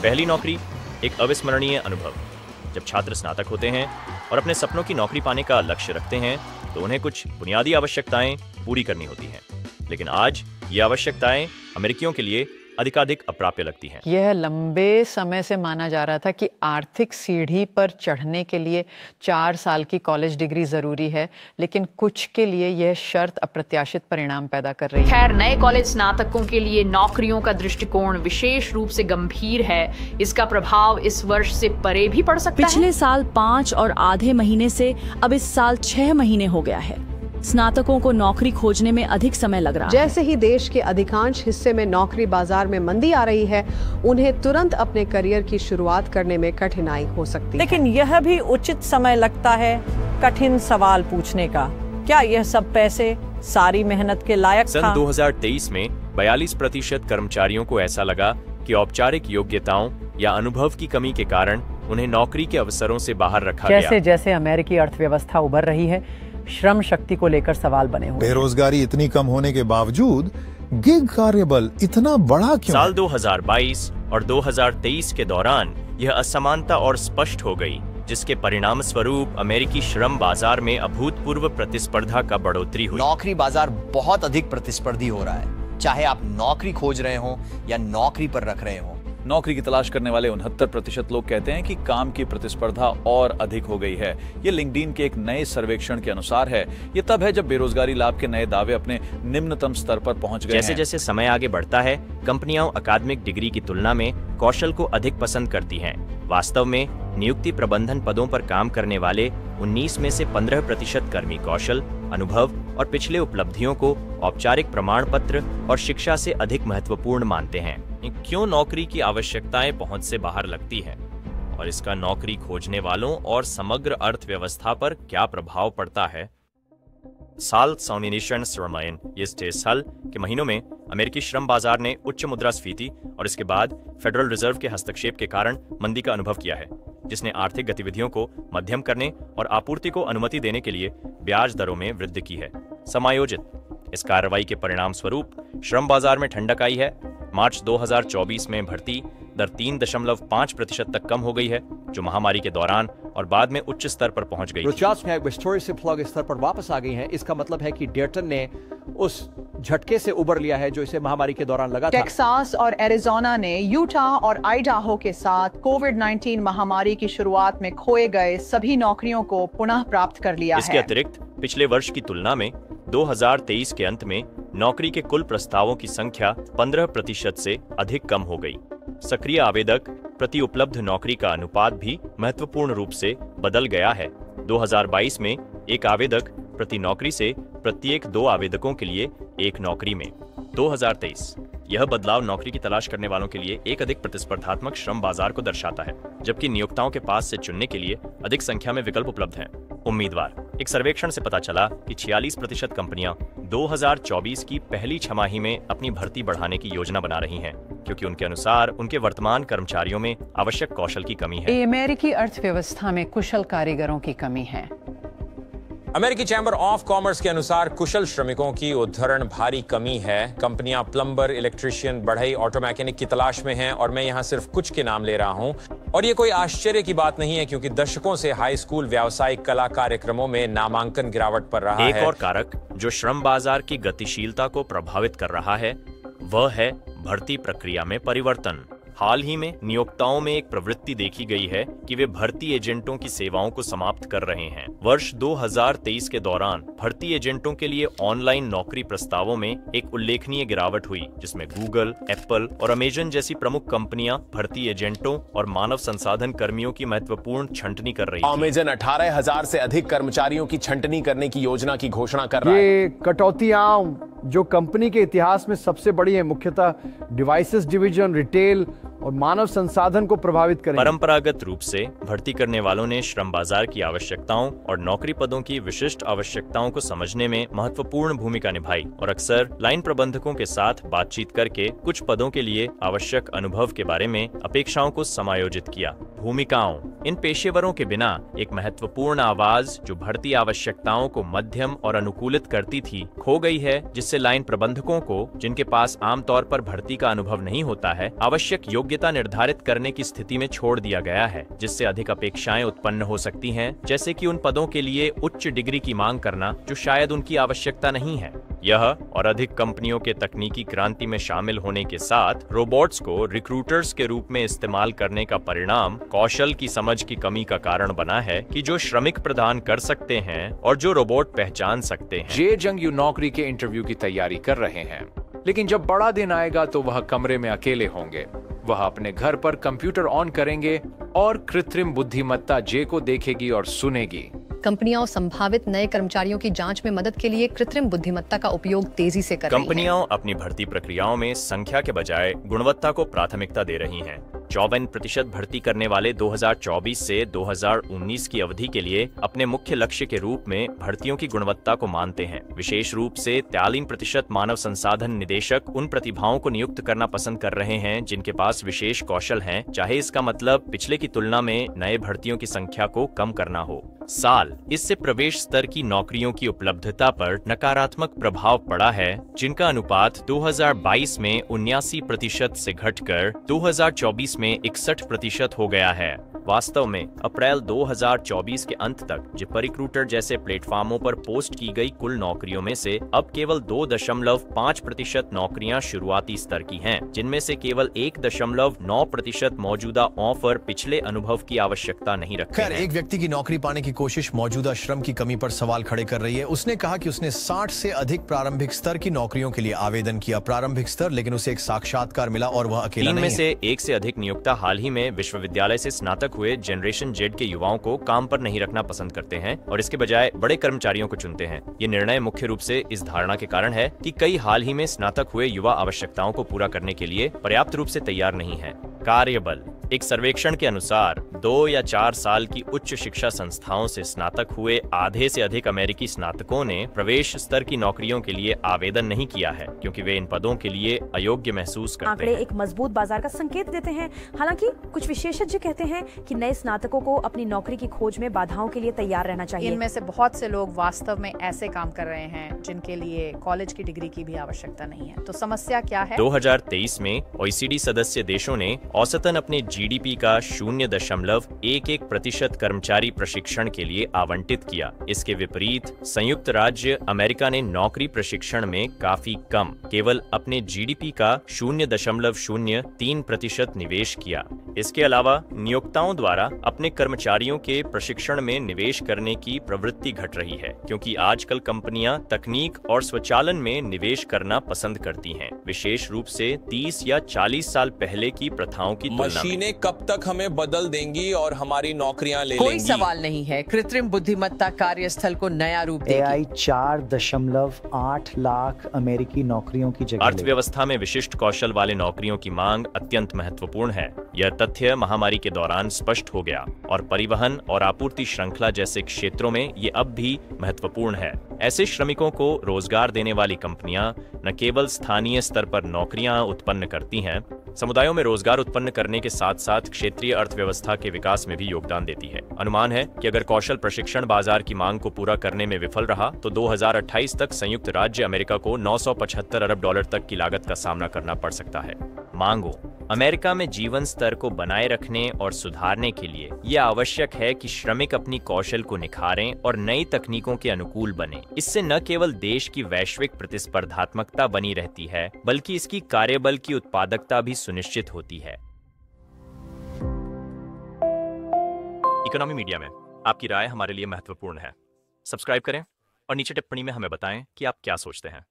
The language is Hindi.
पहली नौकरी, एक अविस्मरणीय अनुभव। जब छात्र स्नातक होते हैं और अपने सपनों की नौकरी पाने का लक्ष्य रखते हैं तो उन्हें कुछ बुनियादी आवश्यकताएं पूरी करनी होती हैं। लेकिन आज ये आवश्यकताएं अमेरिकियों के लिए अधिकाधिक अप्राप्य लगती हैं। यह लंबे समय से माना जा रहा था कि आर्थिक सीढ़ी पर चढ़ने के लिए 4 साल की कॉलेज डिग्री जरूरी है, लेकिन कुछ के लिए यह शर्त अप्रत्याशित परिणाम पैदा कर रही है। खैर, नए कॉलेज स्नातकों के लिए नौकरियों का दृष्टिकोण विशेष रूप से गंभीर है। इसका प्रभाव इस वर्ष से परे भी पड़ सकता है। पिछले साल 5 और आधे महीने से अब इस साल 6 महीने हो गया है। स्नातकों को नौकरी खोजने में अधिक समय लग रहा है। जैसे ही देश के अधिकांश हिस्से में नौकरी बाजार में मंदी आ रही है, उन्हें तुरंत अपने करियर की शुरुआत करने में कठिनाई हो सकती है। लेकिन यह भी उचित समय लगता है कठिन सवाल पूछने का, क्या यह सब पैसे सारी मेहनत के लायक था? सन 2023 में 42% कर्मचारियों को ऐसा लगा कि औपचारिक योग्यताओं या अनुभव की कमी के कारण उन्हें नौकरी के अवसरों से बाहर रखा गया। जैसे जैसे अमेरिकी अर्थव्यवस्था उभर रही है, श्रम शक्ति को लेकर सवाल बने हुए। बेरोजगारी इतनी कम होने के बावजूद गिग कार्यबल इतना बड़ा क्यों? साल 2022 और 2023 के दौरान यह असमानता और स्पष्ट हो गई, जिसके परिणाम स्वरूप अमेरिकी श्रम बाजार में अभूतपूर्व प्रतिस्पर्धा का बढ़ोतरी हुई। नौकरी बाजार बहुत अधिक प्रतिस्पर्धी हो रहा है, चाहे आप नौकरी खोज रहे हो या नौकरी पर रख रहे हो। नौकरी की तलाश करने वाले 69% लोग कहते हैं कि काम की प्रतिस्पर्धा और अधिक हो गई है। ये लिंक्डइन के एक नए सर्वेक्षण के अनुसार है। ये तब है जब बेरोजगारी लाभ के नए दावे अपने निम्नतम स्तर पर पहुंच गए हैं। जैसे जैसे समय आगे बढ़ता है, कंपनियां अकादमिक डिग्री की तुलना में कौशल को अधिक पसंद करती हैं। वास्तव में नियुक्ति प्रबंधन पदों पर काम करने वाले 19 में से 15% कर्मी कौशल, अनुभव और पिछले उपलब्धियों को औपचारिक प्रमाण पत्र और शिक्षा से अधिक महत्वपूर्ण मानते हैं। क्यों नौकरी की आवश्यकताएं पहुंच से बाहर लगती हैं और इसका नौकरी खोजने वालों और समग्र अर्थव्यवस्था पर क्या प्रभाव पड़ता है? साल साउनिनेशन सरमायन ये स्टेज साल के महीनों में अमेरिकी श्रम बाजार ने उच्च मुद्रास्फीति और इसके बाद फेडरल रिजर्व के हस्तक्षेप के कारण मंदी का अनुभव किया है, जिसने आर्थिक गतिविधियों को मध्यम करने और आपूर्ति को अनुमति देने के लिए ब्याज दरों में वृद्धि की है। समायोजित इस कार्रवाई के परिणाम स्वरूप श्रम बाजार में ठंडक आई है। मार्च 2024 में भर्ती दर 3.5% तक कम हो गई है, जो महामारी के दौरान और बाद में उच्च स्तर पर पहुंच गई। स्तर पर वापस आ गई हैं। इसका मतलब है कि डेटन ने उस झटके से उबर लिया है जो इसे महामारी के दौरान लगा था। टेक्सास और एरिजोना ने यूटा और आइडाहो के साथ कोविड-19 महामारी की शुरुआत में खोए गए सभी नौकरियों को पुनः प्राप्त कर लिया है। इसके अतिरिक्त पिछले वर्ष की तुलना में 2023 के अंत में नौकरी के कुल प्रस्तावों की संख्या 15% से अधिक कम हो गई। सक्रिय आवेदक प्रति उपलब्ध नौकरी का अनुपात भी महत्वपूर्ण रूप से बदल गया है। 2022 में एक आवेदक प्रति नौकरी से प्रत्येक 2 आवेदकों के लिए एक नौकरी में। 2023 यह बदलाव नौकरी की तलाश करने वालों के लिए एक अधिक प्रतिस्पर्धात्मक श्रम बाजार को दर्शाता है, जबकि नियोक्ताओं के पास से चुनने के लिए अधिक संख्या में विकल्प उपलब्ध हैं। उम्मीदवार एक सर्वेक्षण से पता चला कि 46% कंपनियां 2024 की पहली छमाही में अपनी भर्ती बढ़ाने की योजना बना रही हैं, क्योंकि उनके अनुसार उनके वर्तमान कर्मचारियों में आवश्यक कौशल की कमी है। अमेरिकी अर्थव्यवस्था में कुशल कारीगरों की कमी है। अमेरिकी चैम्बर ऑफ कॉमर्स के अनुसार कुशल श्रमिकों की उद्धरण भारी कमी है। कंपनियां प्लम्बर, इलेक्ट्रिशियन, बढ़ई, ऑटो मैकेनिक की तलाश में हैं और मैं यहां सिर्फ कुछ के नाम ले रहा हूं। और ये कोई आश्चर्य की बात नहीं है, क्योंकि दशकों से हाई स्कूल व्यावसायिक कला कार्यक्रमों में नामांकन गिरावट पर रहा है। एक और कारक जो श्रम बाजार की गतिशीलता को प्रभावित कर रहा है, वह है भर्ती प्रक्रिया में परिवर्तन। हाल ही में नियोक्ताओं में एक प्रवृत्ति देखी गई है कि वे भर्ती एजेंटों की सेवाओं को समाप्त कर रहे हैं। वर्ष 2023 के दौरान भर्ती एजेंटों के लिए ऑनलाइन नौकरी प्रस्तावों में एक उल्लेखनीय गिरावट हुई, जिसमें गूगल, एप्पल और अमेजन जैसी प्रमुख कंपनियां भर्ती एजेंटों और मानव संसाधन कर्मियों की महत्वपूर्ण छंटनी कर रही थी। अमेजन 18,000 से अधिक कर्मचारियों की छंटनी करने की योजना की घोषणा कर रहा है। ये कटौतियां जो कंपनी के इतिहास में सबसे बड़ी है, मुख्यतः डिवाइसेस डिवीजन, रिटेल और मानव संसाधन को प्रभावित करेंगे। परंपरागत रूप से भर्ती करने वालों ने श्रम बाजार की आवश्यकताओं और नौकरी पदों की विशिष्ट आवश्यकताओं को समझने में महत्वपूर्ण भूमिका निभाई और अक्सर लाइन प्रबंधकों के साथ बातचीत करके कुछ पदों के लिए आवश्यक अनुभव के बारे में अपेक्षाओं को समायोजित किया। भूमिकाओं इन पेशेवरों के बिना एक महत्वपूर्ण आवाज जो भर्ती आवश्यकताओं को मध्यम और अनुकूलित करती थी खो गई है, जिससे लाइन प्रबंधकों को, जिनके पास आमतौर पर भर्ती का अनुभव नहीं होता है, आवश्यक योग्यता निर्धारित करने की स्थिति में छोड़ दिया गया है, जिससे अधिक अपेक्षाएं उत्पन्न हो सकती हैं, जैसे कि उन पदों के लिए उच्च डिग्री की मांग करना जो शायद उनकी आवश्यकता नहीं है। यह और अधिक कंपनियों के तकनीकी क्रांति में शामिल होने के साथ रोबोट्स को रिक्रूटर्स के रूप में इस्तेमाल करने का परिणाम कौशल की समझ की कमी का कारण बना है कि जो श्रमिक प्रदान कर सकते हैं और जो रोबोट पहचान सकते हैं। जे जंग यू नौकरी के इंटरव्यू की तैयारी कर रहे हैं, लेकिन जब बड़ा दिन आएगा तो वह कमरे में अकेले होंगे। वह अपने घर पर कंप्यूटर ऑन करेंगे और कृत्रिम बुद्धिमत्ता जे को देखेगी और सुनेगी। कंपनियां और संभावित नए कर्मचारियों की जांच में मदद के लिए कृत्रिम बुद्धिमत्ता का उपयोग तेजी से कर रही हैं। कंपनियां अपनी भर्ती प्रक्रियाओं में संख्या के बजाय गुणवत्ता को प्राथमिकता दे रही हैं। 54% भर्ती करने वाले 2024 से 2019 की अवधि के लिए अपने मुख्य लक्ष्य के रूप में भर्तियों की गुणवत्ता को मानते हैं। विशेष रूप से 43% मानव संसाधन निदेशक उन प्रतिभाओं को नियुक्त करना पसंद कर रहे हैं जिनके पास विशेष कौशल हैं, चाहे इसका मतलब पिछले की तुलना में नए भर्तियों की संख्या को कम करना हो। साल इससे प्रवेश स्तर की नौकरियों की उपलब्धता पर नकारात्मक प्रभाव पड़ा है, जिनका अनुपात 2022 में 79% से घटकर 2024 में 61% हो गया है। वास्तव में अप्रैल 2024 के अंत तक ZipRecruiter जैसे प्लेटफॉर्मों पर पोस्ट की गई कुल नौकरियों में से अब केवल 2.5% नौकरियां शुरुआती स्तर की हैं, जिनमें से केवल 1.9% मौजूदा ऑफर पिछले अनुभव की आवश्यकता नहीं रखते हैं। एक व्यक्ति की नौकरी पाने की कोशिश मौजूदा श्रम की कमी पर सवाल खड़े कर रही है। उसने कहा कि उसने 60 से अधिक प्रारंभिक स्तर की नौकरियों के लिए आवेदन किया, प्रारंभिक स्तर, लेकिन उसे एक साक्षात्कार मिला और वह अकेला नहीं है। इनमें से एक से अधिक नियोक्ता हाल ही में विश्वविद्यालय से स्नातक हुए जनरेशन जेड के युवाओं को काम पर नहीं रखना पसंद करते हैं और इसके बजाय बड़े कर्मचारियों को चुनते हैं। ये निर्णय मुख्य रूप से इस धारणा के कारण है कि कई हाल ही में स्नातक हुए युवा आवश्यकताओं को पूरा करने के लिए पर्याप्त रूप से तैयार नहीं है। कार्यबल एक सर्वेक्षण के अनुसार 2 या 4 साल की उच्च शिक्षा संस्थाओं से स्नातक हुए आधे से अधिक अमेरिकी स्नातकों ने प्रवेश स्तर की नौकरियों के लिए आवेदन नहीं किया है, क्योंकि वे इन पदों के लिए अयोग्य महसूस करते आंकड़े हैं। एक मजबूत बाजार का संकेत देते हैं। हालांकि कुछ विशेषज्ञ कहते हैं कि नए स्नातकों को अपनी नौकरी की खोज में बाधाओं के लिए तैयार रहना चाहिए। इनमें से बहुत से लोग वास्तव में ऐसे काम कर रहे हैं जिनके लिए कॉलेज की डिग्री की भी आवश्यकता नहीं है। तो समस्या क्या है? 2023 में OECD सदस्य देशों ने औसतन अपने GDP का 0.11% कर्मचारी प्रशिक्षण के लिए आवंटित किया। इसके विपरीत संयुक्त राज्य अमेरिका ने नौकरी प्रशिक्षण में काफी कम, केवल अपने GDP का 0.03% निवेश किया। इसके अलावा नियोक्ताओं द्वारा अपने कर्मचारियों के प्रशिक्षण में निवेश करने की प्रवृत्ति घट रही है, क्योंकि आजकल कंपनियां तकनीक और स्वचालन में निवेश करना पसंद करती हैं, विशेष रूप से 30 या 40 साल पहले की प्रथाओं की तुलना में। मशीनें कब तक हमें बदल देंगी और हमारी नौकरियां ले लेंगी? कोई सवाल नहीं है। कृत्रिम बुद्धिमत्ता कार्यस्थल को नया रूप देगी। AI 4.8 लाख अमेरिकी नौकरियों की जगह अर्थव्यवस्था में विशिष्ट कौशल वाले नौकरियों की मांग अत्यंत महत्वपूर्ण है। यह तथ्य महामारी के दौरान स्पष्ट हो गया और परिवहन और आपूर्ति श्रृंखला जैसे क्षेत्रों में ये अब भी महत्वपूर्ण है। ऐसे श्रमिकों को रोजगार देने वाली कंपनियां न केवल स्थानीय स्तर पर नौकरियां उत्पन्न करती हैं, समुदायों में रोजगार उत्पन्न करने के साथ साथ क्षेत्रीय अर्थव्यवस्था के विकास में भी योगदान देती है। अनुमान है कि अगर कौशल प्रशिक्षण बाजार की मांग को पूरा करने में विफल रहा तो 2028 तक संयुक्त राज्य अमेरिका को $975 अरब तक की लागत का सामना करना पड़ सकता है। मांगों अमेरिका में जीवन स्तर को बनाए रखने और सुधारने के लिए यह आवश्यक है कि श्रमिक अपनी कौशल को निखारें और नई तकनीकों के अनुकूल बने। इससे न केवल देश की वैश्विक प्रतिस्पर्धात्मकता बनी रहती है, बल्कि इसकी कार्यबल की उत्पादकता भी सुनिश्चित होती है। इकोनॉमी मीडिया में आपकी राय हमारे लिए महत्वपूर्ण है। सब्सक्राइब करें और नीचे टिप्पणी में हमें बताएं कि आप क्या सोचते हैं।